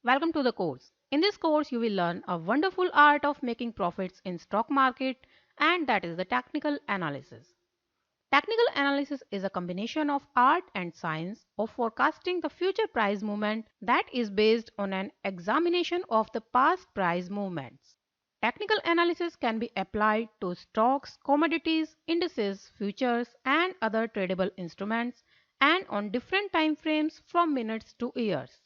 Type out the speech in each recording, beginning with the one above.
Welcome to the course. In this course, you will learn a wonderful art of making profits in stock market, and that is the technical analysis. Technical analysis is a combination of art and science of forecasting the future price movement that is based on an examination of the past price movements. Technical analysis can be applied to stocks, commodities, indices, futures, and other tradable instruments and on different time frames from minutes to years.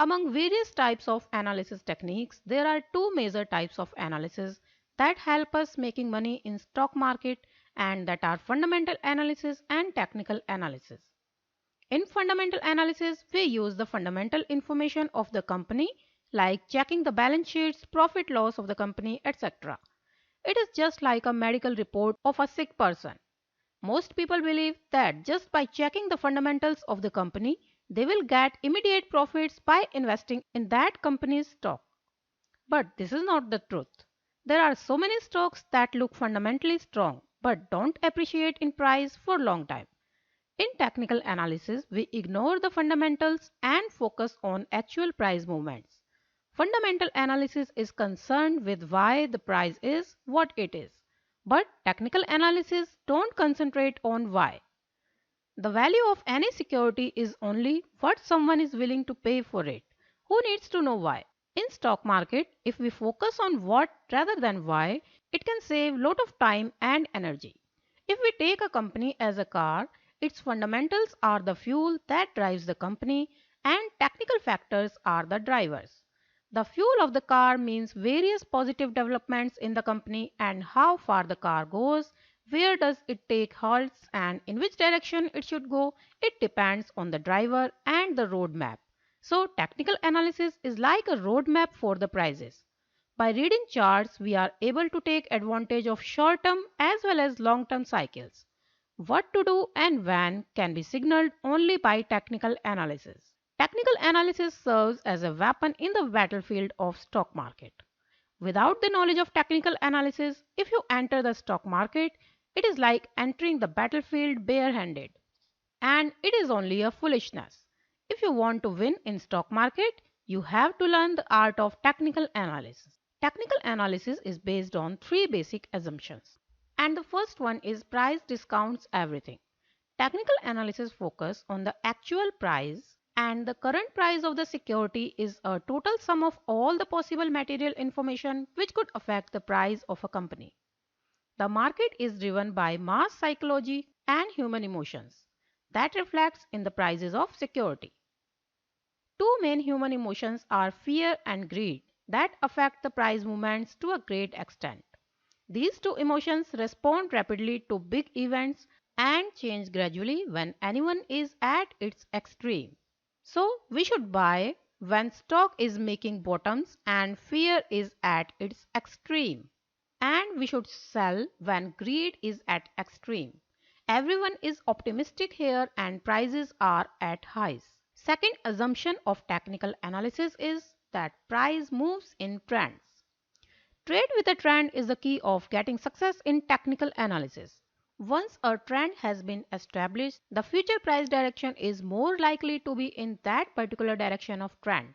Among various types of analysis techniques, there are two major types of analysis that help us making money in stock market, and that are fundamental analysis and technical analysis. In fundamental analysis, we use the fundamental information of the company like checking the balance sheets, profit loss of the company, etc. It is just like a medical report of a sick person. Most people believe that just by checking the fundamentals of the company, they will get immediate profits by investing in that company's stock. But this is not the truth. There are so many stocks that look fundamentally strong but don't appreciate in price for long time. In technical analysis, we ignore the fundamentals and focus on actual price movements. Fundamental analysis is concerned with why the price is what it is, but technical analysis don't concentrate on why. The value of any security is only what someone is willing to pay for it. Who needs to know why? In stock market, if we focus on what rather than why, it can save lot of time and energy. If we take a company as a car, its fundamentals are the fuel that drives the company and technical factors are the drivers. The fuel of the car means various positive developments in the company and how far the car goes, where does it take halts, and in which direction it should go. It depends on the driver and the roadmap. So technical analysis is like a roadmap for the prices. By reading charts, we are able to take advantage of short-term as well as long-term cycles. What to do and when can be signaled only by technical analysis. Technical analysis serves as a weapon in the battlefield of stock market. Without the knowledge of technical analysis, if you enter the stock market, it is like entering the battlefield barehanded. And it is only a foolishness. If you want to win in stock market, you have to learn the art of technical analysis. Technical analysis is based on three basic assumptions. And the first one is price discounts everything. Technical analysis focus on the actual price, and the current price of the security is a total sum of all the possible material information which could affect the price of a company. The market is driven by mass psychology and human emotions that reflects in the prices of security. Two main human emotions are fear and greed that affect the price movements to a great extent. These two emotions respond rapidly to big events and change gradually when anyone is at its extreme. So, we should buy when stock is making bottoms and fear is at its extreme. And we should sell when greed is at extreme. Everyone is optimistic here and prices are at highs. Second assumption of technical analysis is that price moves in trends. Trade with a trend is the key of getting success in technical analysis. Once a trend has been established, the future price direction is more likely to be in that particular direction of trend.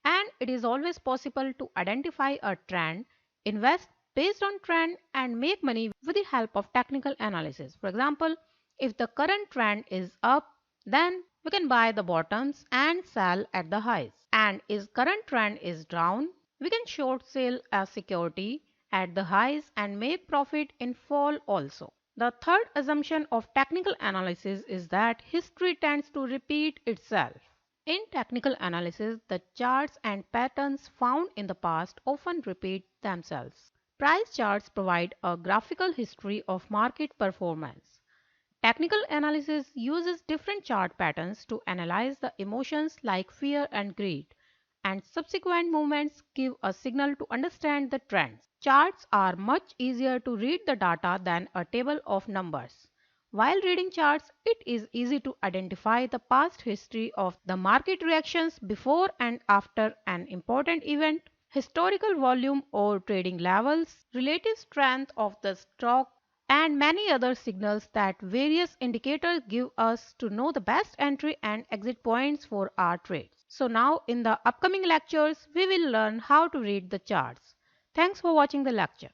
And it is always possible to identify a trend, invest based on trend, and make money with the help of technical analysis. For example, if the current trend is up, then we can buy the bottoms and sell at the highs. And if current trend is down, we can short sell a security at the highs and make profit in fall also. The third assumption of technical analysis is that history tends to repeat itself. In technical analysis, the charts and patterns found in the past often repeat themselves. Price charts provide a graphical history of market performance. Technical analysis uses different chart patterns to analyze the emotions like fear and greed, and subsequent movements give a signal to understand the trends. Charts are much easier to read the data than a table of numbers. While reading charts, it is easy to identify the past history of the market reactions before and after an important event, historical volume or trading levels, relative strength of the stock, and many other signals that various indicators give us to know the best entry and exit points for our trades. So now in the upcoming lectures, we will learn how to read the charts. Thanks for watching the lecture.